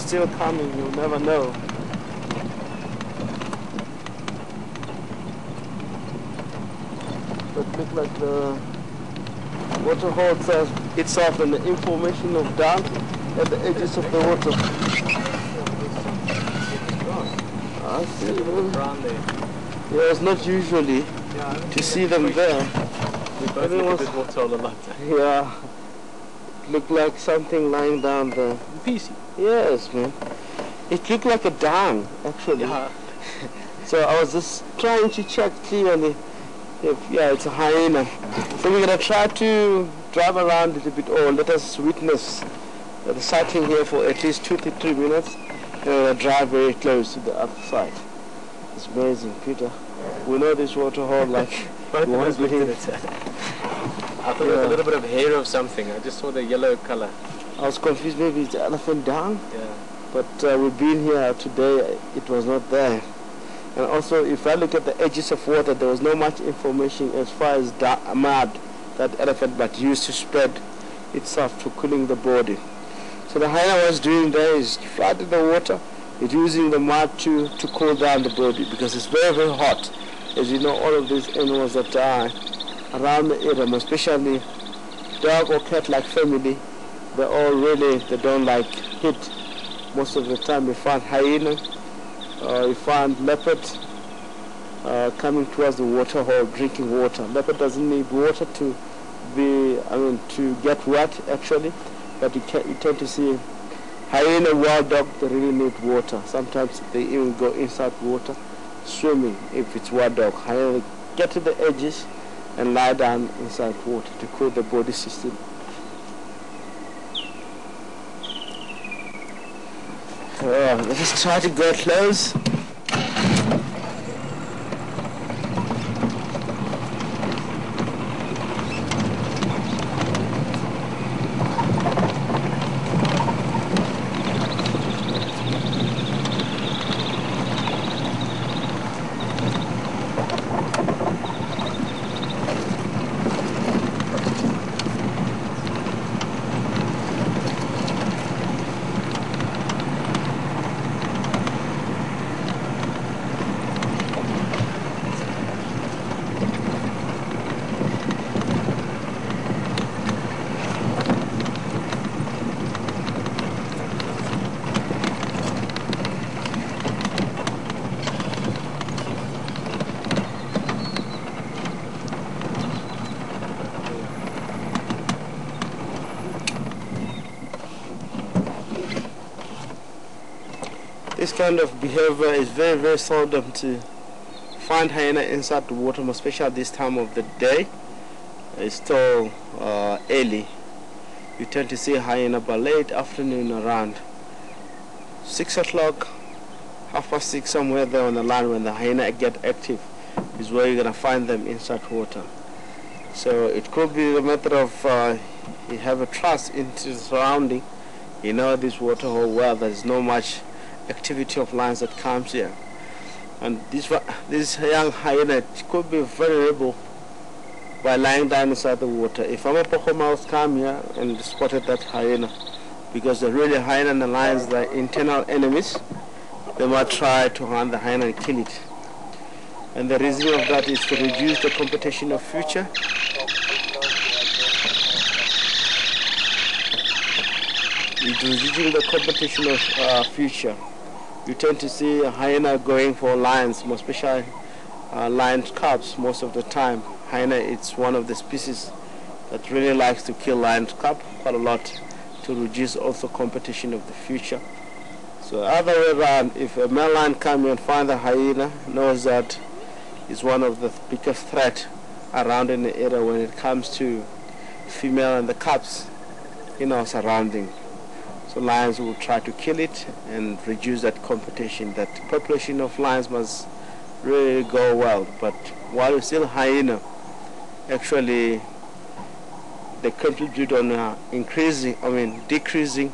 still coming, you'll never know. But look like the water holds itself and the information of down at the edges of the water. I see them. Yeah, it's not usually to see them there. We both look at this water hole a lot. Yeah. Looked like something lying down there. PC. Yes, man. It looked like a dam, actually. Yeah. So I was just trying to check clearly if, yeah, it's a hyena. So we're going to try to drive around it a bit, or let us witness the sighting here for at least 2 to 3 minutes. And we'll drive very close to the other side. It's amazing, Peter. We know this water hole like we won't believe it. I thought it was a little bit of hair of something. I just saw the yellow color. I was confused, maybe it's the elephant down. Yeah. But we've been here today, it was not there. And also, if I look at the edges of water, there was not much information as far as mud that elephant but used to spread itself to cooling the body. So the hyena was doing there is flooding the water, it's using the mud to cool down the body because it's very, very hot. As you know, all of these animals that are around the area, especially dog or cat-like family, they all really, they don't like heat. Most of the time you find hyena, you find leopard coming towards the water hole, drinking water. Leopard doesn't need water to to get wet actually, but you tend to see hyena, wild dog, they really need water. Sometimes they even go inside water swimming if it's wild dog. Hyena get to the edges and lie down inside water to cool the body system. Let's just try to go close. This kind of behavior is very, very seldom to find hyena inside the water, especially this time of the day. It's still early. You tend to see hyena by late afternoon around 6 o'clock, 6:30, somewhere there on the line when the hyena get active is where you're going to find them inside water. So it could be a matter of you have a trust into the surrounding. You know this water hole well, there's no much activity of lions that comes here. And this young hyena could be vulnerable by lying down inside the water. If I'm a Pocomouse come here and spotted that hyena, because the really hyena and the lions are internal enemies, they might try to hunt the hyena and kill it. And the reason of that is to reduce the competition of future. It's reducing the competition of future. You tend to see a hyena going for lions, more especially lion cubs most of the time. Hyena, it's one of the species that really likes to kill lion cub quite a lot to reduce also competition of the future. So other way around, if a male lion comes and finds a hyena, knows that it's one of the biggest threat around in the area when it comes to female and the cubs, surrounding. So lions will try to kill it and reduce that competition. That population of lions must really go well. But while it's still hyena, actually they contribute on decreasing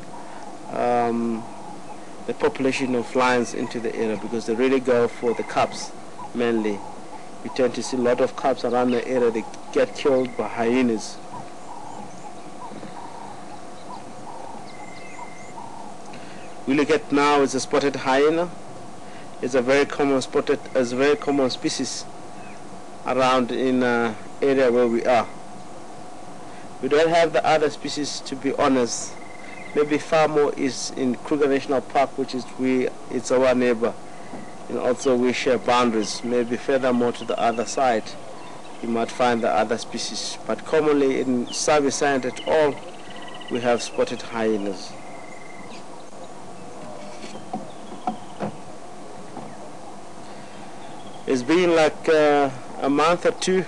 the population of lions into the area, because they really go for the cubs mainly. You tend to see a lot of cubs around the area, they get killed by hyenas. we look at now is a spotted hyena. It's a very common species around in area where we are. We don't have the other species, to be honest. Maybe far more is in Kruger National Park, which is it's our neighbor, and also we share boundaries. Maybe furthermore to the other side, you might find the other species. But commonly in Service Island at all, we have spotted hyenas. It's been like a month or two.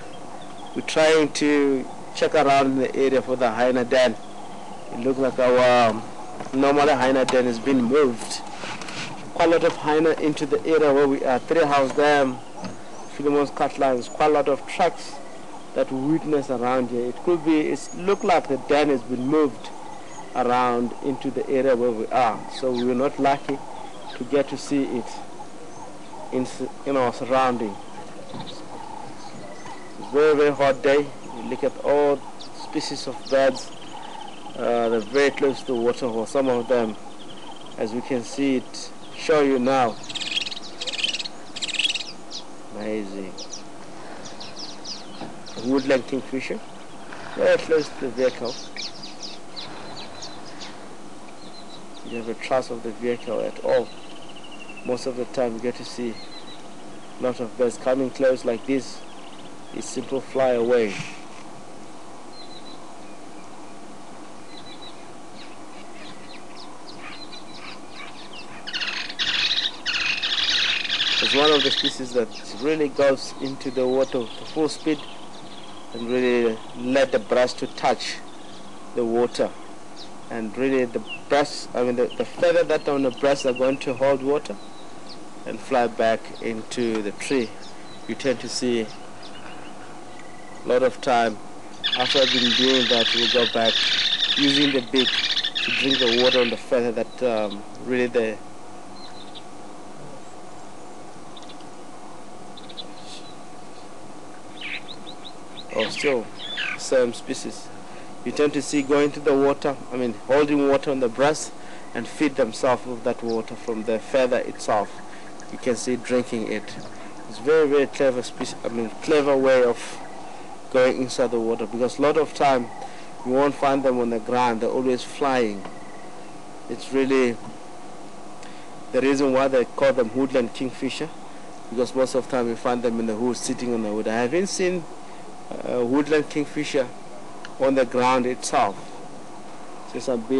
We're trying to check around in the area for the hyena den. It looks like our normal hyena den has been moved. Quite a lot of hyena into the area where we are. 3 House Dam, Philemon's cut lines, quite a lot of tracks that we witness around here. It could be, it look like the den has been moved around into the area where we are. So we were not lucky to get to see it in our surrounding. It's a very, very hot day. You look at all species of birds. They're very close to the water, or some of them, as we can see it, show you now. Amazing. A woodland kingfisher, very close to the vehicle. You have a trace of the vehicle at all. Most of the time you get to see a lot of birds coming close like this. It simply fly away. It's one of the species that really goes into the water to full speed and really let the breast to touch the water, and really the breast, the feather that on the breast are going to hold water and fly back into the tree. You tend to see a lot of time after I've been doing that, we'll go back using the beak to drink the water on the feather that really the still same species. You tend to see going to the water, holding water on the breast and feed themselves with that water from the feather itself. You can see drinking it. It's very, very clever species. Clever way of going inside the water, because a lot of time you won't find them on the ground. They're always flying. It's really the reason why they call them woodland kingfisher, because most of the time you find them in the hood, sitting on the wood. I haven't seen woodland kingfisher on the ground itself since I've been